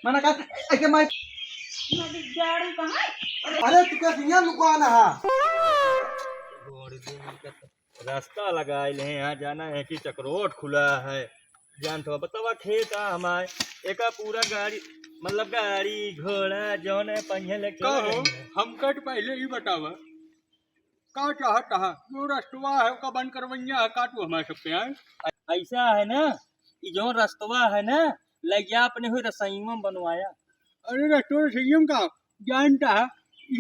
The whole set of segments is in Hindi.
मैंने कहा कि मैं अरे तू क्या लुकाना है रास्ता लगा ले यहाँ जाना है कि चक्रोट खुला है जान तो बतावा खेत हमारे एक पूरा गाड़ी मतलब गाड़ी घोड़ा जौन है पहिए लेके कहो हम कट पहले ही बतावा का चाहता है जो रस्तवा है का बंद करवैया है काटू हमारे सबके यहाँ। ऐसा है ना कि जो रस्तवा है ना लगिया अपने हुए रसोईयों में बनवाया। अरे रस्तवा संयम का जानता है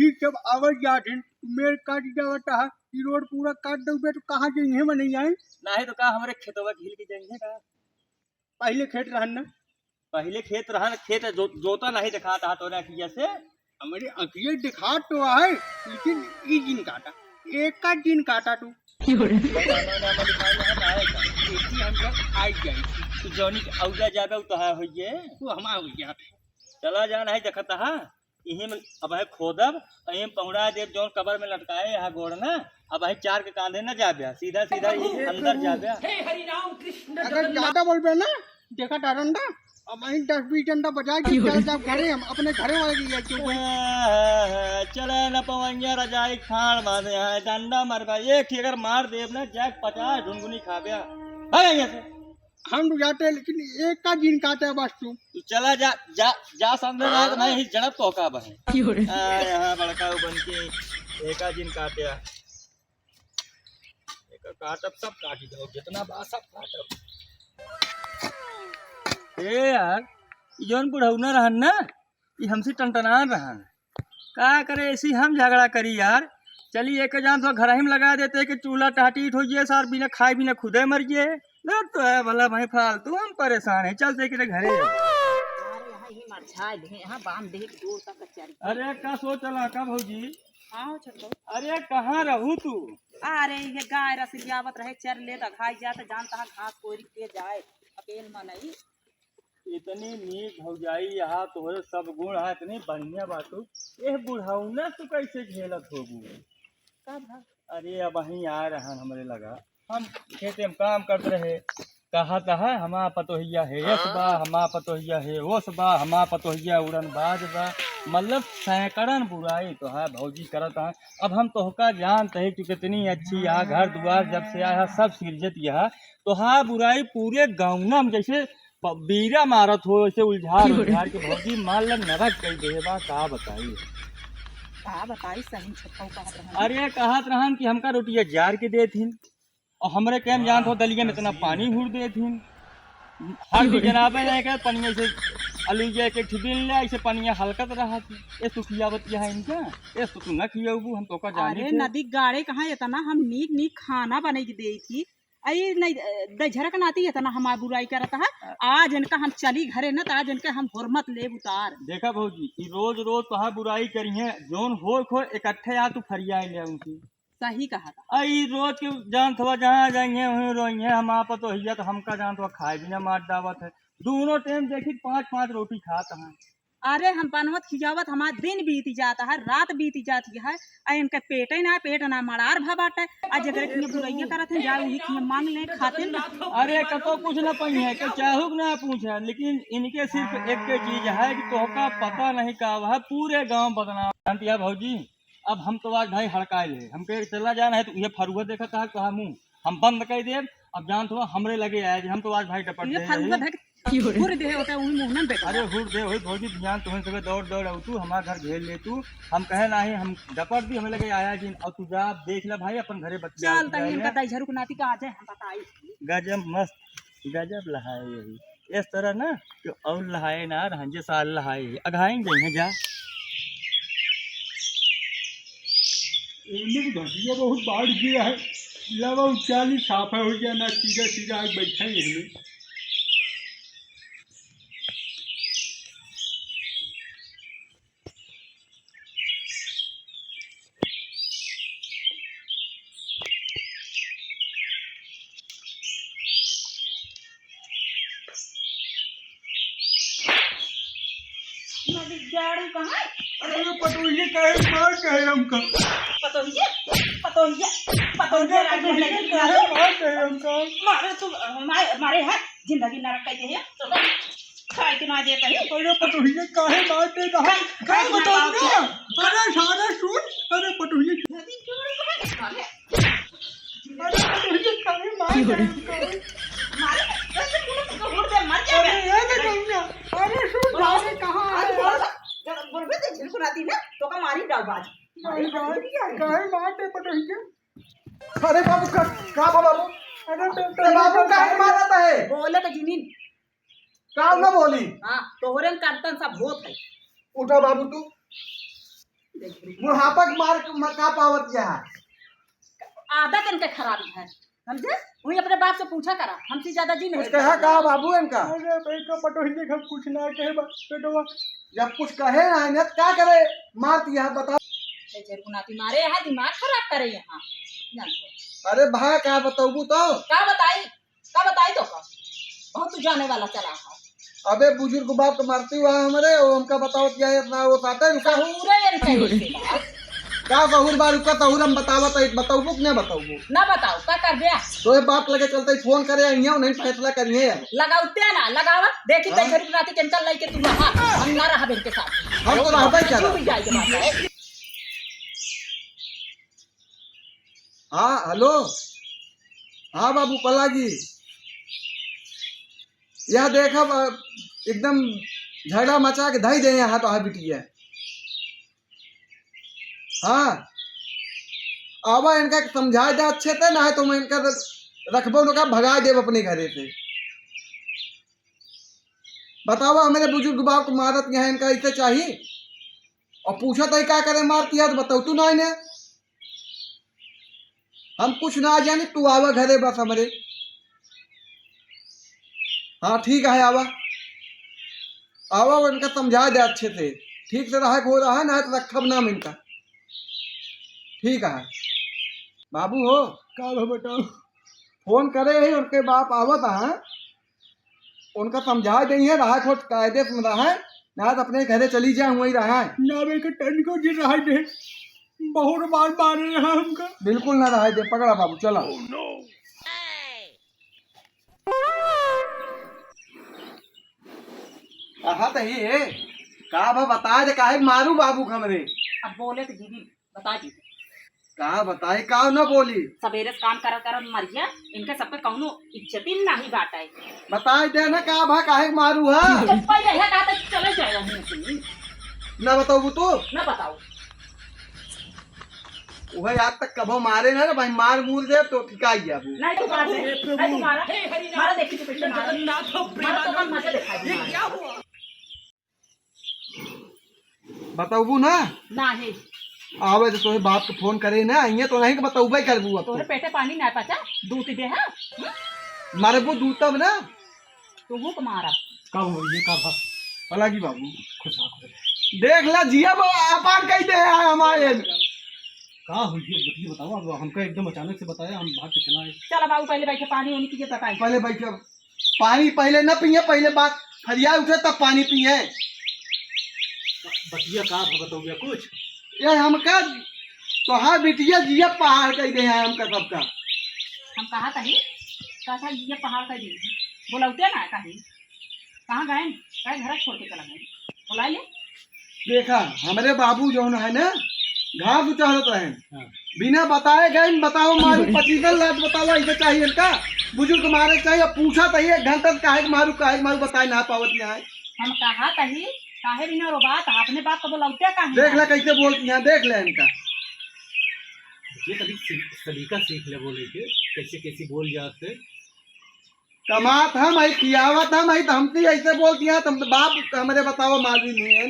ये सब आवाज जाते मेरे काट जाता है ये रोड पूरा काट दोगे तो कहाँ जाएंगे में नहीं आए ना है तो कहा हमारे खेतवा झील के जाएंगे का पहले खेत रहना पहले खेत रहा खेत जोता नहीं दिखाता है तो ना से हमारे अखिए दिखा तो है लेकिन ये दिन काटा एक का दिन काटा तू जौनी औजा जाबे तो है होइए तू हमारा हो गया चला जाना है देखता है यही में अब है खोदब यही पहुड़ा देव जौन कबर में लटकाए यहाँ गोड़ ना अब है चार के कांधे न जाबे सीधा सीधा अंदर जाबे। अगर ज्यादा बोल पे ना देखा डरंडा अब वहीं 10-20 डंडा बजा के चल जाओ घरे हम अपने घरे वाले की चले न पवैया रजाई खान बांधे हैं डंडा मार एक ही अगर मार देव ना जैक 50 ढुनगुनी खा गया से हम तो जाते हैं लेकिन एक का दिन काटे है बस तू चला जा जा जा सामने रहा तो मैं ही जड़प तो का बहे यहाँ बड़का बन के एक दिन काटे एक काटब सब काटी दो जितना बा सब काटब। ए यार जौन बुढ़ौना रहन ना ये हमसे टनटना रहा का करे ऐसी हम झगड़ा करी यार चली एक जान तो घर ही में लगा देते कि चूल्हा टाटीट हो जाए सार बिना खाए बिना खुदे मर गए ना तो है भला भाई फालतू हम परेशान है चलते कि घरे अरे का सो चला का भौजी अरे कहाँ रहू तू अरे ये गाय रसियावत रहे चर ले खाई जाए जान तहा घास कोरी के जाए अकेल में नहीं इतनी नीक भौजाई यहाँ तोहरे सब गुण है इतनी बढ़िया बातू ये बुढ़ाऊना तू कैसे झेलत होगू अरे अब वहीं आ रहा हमरे लगा हम खेते में काम करते रहे कहा है हमा पतोहिया है यस बा हमा पतोहिया है ओस बा हमा पतोहिया उड़न बाज बा मतलब सैकड़न बुराई तो है भौजी करत है। अब हम तोहका जानते हैं कि कितनी अच्छी यहाँ घर द्वार जब से आया सब सिरजत यह तो हाँ बुराई पूरे गाँव में जैसे बीरा मारत हो ऐसे उलझार के भौजी मान लग नरक कई दे बा का बताई सही अरे कहत रहन कि हमका रोटिया जार के दे थीन और हमरे कैम जान हो दलिया में इतना पानी हुर दे थीन हर भी जनाबे नहीं कर पनिया से अलुइया के ठिबिन ले ऐसे पनिया हलकत रहा थी ये सुखियावत है इनका ये तो तू न खियाबू हम तो का जाने नदी गाड़े कहाँ इतना हम नीक नीक खाना बने के दे थी आई नहीं दझरक नाती है तना हमार बुराई करता है आज इनका हम चली घरे न तो आज इनके हम हुरमत ले उतार देखा भौजी रोज रोज तो बुराई करी है जोन हो इकट्ठे आ तू फरिया ले उनकी सही कहा था आई रोज के जान थोड़ा जहाँ जाएंगे वहीं रोएंगे हम आप तो हिया तो हमका जान थोड़ा खाए बिना मार दावत है दोनों टाइम देखी 5-5 रोटी खाता है। अरे हम बनवत खिजावत हमारा दिन बीती जाता है रात बीती जाती है इनका पेट ना पेट ना मरार भबाटे आज अगर बुराइया करत है जाए वही मांग ले खाते ना अरे कतो कुछ न पई है कि चाहू ना पूछे लेकिन इनके सिर्फ एक चीज है कि तोहका पता नहीं का है पूरे गांव बदनाम जानती है भौजी। अब हम तो आज भाई हड़काए ले हमके चला जाना है तो ये फरुआ देखा था कहा मुँह हम बंद कर दे अब जान थोड़ा हमरे लगे आए हम तो आज भाई टपट अरे हुर दे वही भौजी ध्यान तुम्हें सुबह दौड़ दौड़ तू हमारा घर घेर ले तू हम कहे ना ही हम डपट दी हमें लगे आया जिन और तू जा देख ले भाई अपन घरे बच्चा गजब मस्त गजब लहाए यही इस तरह ना कि और लहाए ना रंजे साल लहाए अघाएंगे जा घटिया बहुत बाढ़ गया है लवा 40 साफा हो गया ना सीधा सीधा आज बैठा ही हमें अरे पटोहिया कहे मार कहे हमका मारे है जिंदगी नरक कह खाए के ना देता है अरे पटोहिया काहे मारते रहा काय बताओ ना। अरे सारा सुन। अरे पटोहिया नदी क्यों साले अरे पटोहिया काहे मारते मारे कैसे मुंह को उड़ दे मर अरे जाएगा ये देखो ना। अरे सुन जाने कहां आज है। बोल जब बोलबे तो झिलकुराती ना तो का मारी डाल बाज काहे मारते पटोहिया। अरे बाबू का बाबू अरे अरे बाबू काहे मारता है बोले तो जिनीन काम ना बोली हां तोहरे करतन सब होत है उठा बाबू तू बुढ़ापा के मार का पावत क्या है आदत इनके खराब है समझे वही अपने बाप से पूछा करा हमसे ज्यादा जी नहीं कहा कहा बाबू इनका अरे भाई का पटोहिया हम कुछ ना कहे बेटवा। जब कुछ कहे ना इन्हें क्या करे मारती है बताओ झिलकुराती मारे यहाँ दिमाग खराब करे यहाँ जानते अरे भाई क्या बताऊँ तो का बताई तो का बहुत तू जाने वाला चला है अबे बुजुर्ग बाप को मारती हुआ हमारे वो हमका बताओ क्या है अपना वो साथ है रुका पूरे इनके का सहूर बार रुका सहूर हम बतावत बताऊ कि नहीं बताऊ ना बताओ का कर दिया तो ये बाप लगे चलते फोन करे यहाँ नहीं फैसला करिए यार लगाउते ना लगावा देखी तो झिलकुराती केंचल लेके तू रहा हम ना रहा इनके साथ हम तो रहता ही चुप क्या जाए के बात है हाँ हेलो हाँ बाबू पला जी यह देखा एकदम झगड़ा मचा के धई दे यहाँ तो हाँ बिटिया हाँ आवा इनका समझा दे अच्छे से ना है तो मैं इनका रखबो उनका भगा देव अपने घरे से बताओ हमारे बुजुर्ग बाप को मारत यहाँ इनका ऐसे चाहिए और पूछा तो क्या करे मारती है तो बताओ तू ना इन्हें हम कुछ ना जाने तू आवा घरे बस हमारे हाँ ठीक है आवा आवा वो इनका समझा दे अच्छे से ठीक से रहा हो रहा है ना तो रखब नाम इनका ठीक है बाबू हो का हो बताओ। फोन करे ही उनके बाप आवत है उनका समझा देंगे रहा खोट कायदे से रहा है ना तो अपने घरे चली जाए वही रहा है ना बे के टन को गिर रहा है बहुत बार मारे रहा हमका। बिल्कुल ना रहा दे पकड़ा बाबू चला हाँ तो ये का बता दे काहे मारू बाबू हमरे अब बोले तो दीदी बता दी का बताए का ना बोली सवेरे से काम कर मर गया इनके सब पे कौनो इज्जत ही नहीं बाटा है बताए दे ना का भा काहे मारू है पहले यह कहा था चले जाएगा नहीं ना बताऊ तू ना बताओ वही आज तक कभो मारे ना भाई मार मूर दे तो ठिका गया वो नहीं तो मार दे नहीं तो मारा देखी तो पीछे मारा तो हम मजे दिखाई बताऊ ना नहीं आवे तो तोहे बाप को फोन करे ना ये तो नहीं बताऊ भाई करबू अब तोरे पेटे पानी ना पचा दूध दे है मारे वो दूध तब ना तो वो मारा कब हो ये कब अलग ही बाबू खुशा देख ला जिया बाबा अपन कह दे हमारे का हो ये बतिए बताओ अब हमका एकदम अचानक से बताया हम भाग के चला आए। चल बाबू पहले बैठे पानी होने की बताई पहले भाई पानी पहले न पिए पहले बात फरिया उठे तब पानी पिए बतिया का बताओगे कुछ ये हमका तो हाँ बिटिया जिया पहाड़ कह दे हमका सबका हम कहा था ये पहाड़ का दी बोलौते ना कहीं कहाँ गए कहीं घर छोड़ के चला गए बुला ले देखा हमारे बाबू जो है ना घास उचारत रहे बिना बताए गए बताओ मारू 25 लाख बताओ ऐसे चाहिए इनका बुजुर्ग मारे चाहिए पूछा तो एक घंटा काहे मारू बताए ना पावत में आए हम कहा तही काहे बिना रो बात अपने बाप को बोलौते कहीं देख ले कैसे बोलती हैं देख ले इनका ये कभी सलीका सीख ले बोले के कैसे कैसे बोल जाते कमात हम आई खियावत हम आई तो हमसे ऐसे बोलती हैं तुम बाप हमारे बताओ मालूम नहीं है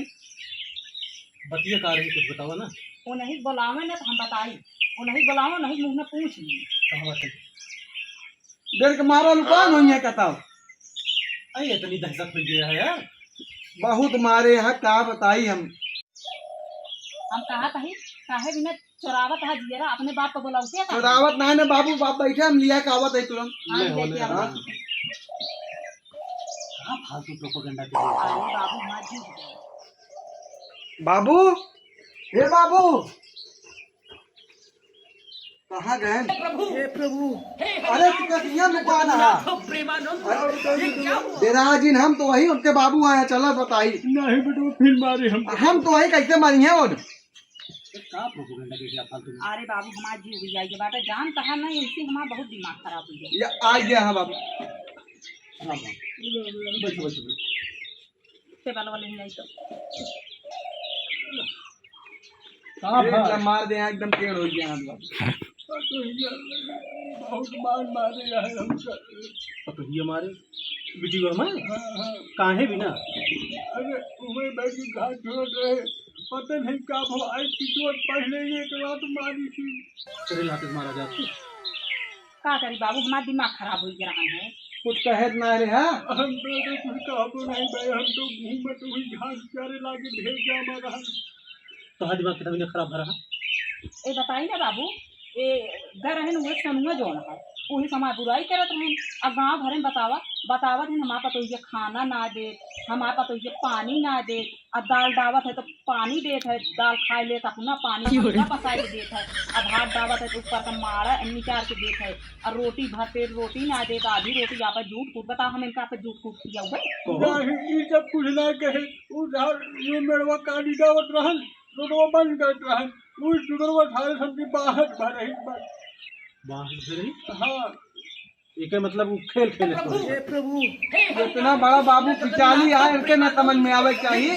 बतिया का रही कुछ बताओ ना। वो नहीं बुलावे ना तो हम बताई वो नहीं बुलाओ नहीं मुंह में पूछ ली देर के मारा लुका नहीं है बताओ अरे इतनी दहशत में गया है यार बहुत मारे हैं का बताई हम कहा तही काहे बिना चोरावत है जियरा अपने बाप को बुलाउते का रावत ना ने बाबू बाप बैठे हम लिया कावत है तुरंत ले हो लेके ले आओ। कहाँ फालतू प्रोपेगेंडा के लिए अरे बाबू मार जी बाबू हे बाबू कहाँ गए? हे प्रभु, अरे तू कसिया में कौन है? तेरा जिन हम तो वही उनके बाबू आए, चलो बताई। नहीं बेटा फिर मारे हम तो वही कैसे मरी है? और अरे बाबू हमारा जीव भी जाएगी बात जान कहा नहीं इनसे हमारा बहुत दिमाग खराब हो गया। ये आ गया। हाँ बाबू, टेबल वाले ही नहीं तो एकदम मार दे, एकदम टेढ़ हो गया। हम लोग बहुत मार मारे हैं हमको। तो ये हमारे बिटी में काहे भी ना अरे तुम्हें बैठी घाट छोड़ रहे, पता नहीं कब हो आई पिछोट पहले एक रात मारी थी। तेरे लाते मारा जाता क्या करी बाबू हमारा दिमाग खराब हो गया है। कुछ कहे ना रे। हाँ हम तो कुछ कहो नहीं भाई, हम तो घूमत हुई घास चारे लाके ढेर जामा रहा। तो हर दिमाग कितना खराब रहा। ए बताई ना बाबू ए घर रहन वो सनुआ जोन है वही समाज बुराई करत रहन। अब गाँव भरे में बतावत है हमारा तो ये खाना ना दे, हमारा तो ये पानी ना दे। अब दाल डावत है तो पानी देत है, दाल खाए ले अपना पानी पसाई के देत है। अब भात डावत है तो ऊपर का मारा निकाल के देत है। और रोटी भरते रोटी ना दे, आधी रोटी आप झूठ फूट बताओ हम इनका झूठ फूट किया नहीं ये सब कुछ ना कहे। उधर ये मेरवा काली दावत रहन तो बंद करत रहन। वो सुगरवा सारे सबकी बाहर भर रही हाँ। एक मतलब वो खेल खेले हे प्रभु, इतना बड़ा बाबू पिचाली है, इनके न समझ में आवे चाहिए।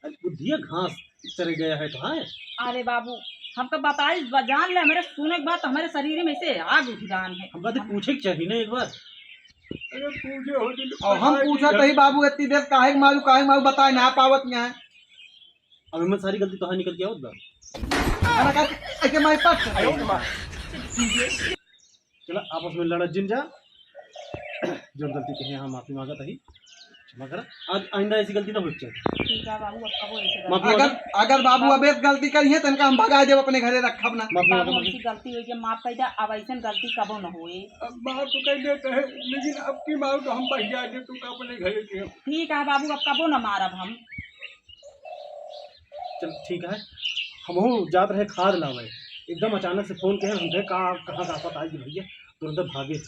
बुद्धिया घास चले गया है तो है। अरे बाबू हम तो बताई जान ले हमारे सुने के बाद हमारे शरीर में से आग उठ जान है। हम बात पूछे के चाहिए ना एक बार। अरे पूछे हो और हम पूछा तो ही बाबू इतनी देर काहे मारू बताए ना पावत यहाँ है। अब हमें सारी गलती तो निकल गया होगा। ऐसे मेरे पास चला आपस में लड़ा जिन जा जो गलती कहे हम माफी मांगा था ही क्षमा करा। आज आइंदा ऐसी गलती ना हो चाहिए। ठीक है बाबू अब ऐसे माफी अगर बाबू अब एक गलती करी है तो इनका हम भगा देव अपने घरे रखब ना। बाबू हमसे गलती हुई है माफ कर दे। अब ऐसे गलती कबो न होए। अब माँ तो कह देते हैं, लेकिन अब की माँ तो हम बच जाए तू अपने घरे के। ठीक है बाबू अब कबो न मारब हम। चल ठीक है। हम जात रहे खाद लावे, एकदम अचानक से फोन किया हमसे कहाँ का आफत आई भैया, तुरंत भागे।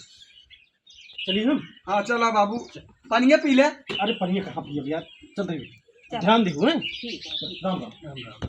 चलिए हम। हाँ चला बाबू, पानी पी ले। अरे पनिया कहाँ पिए यार, चल रही ध्यान दे। ठीक है। राम राम।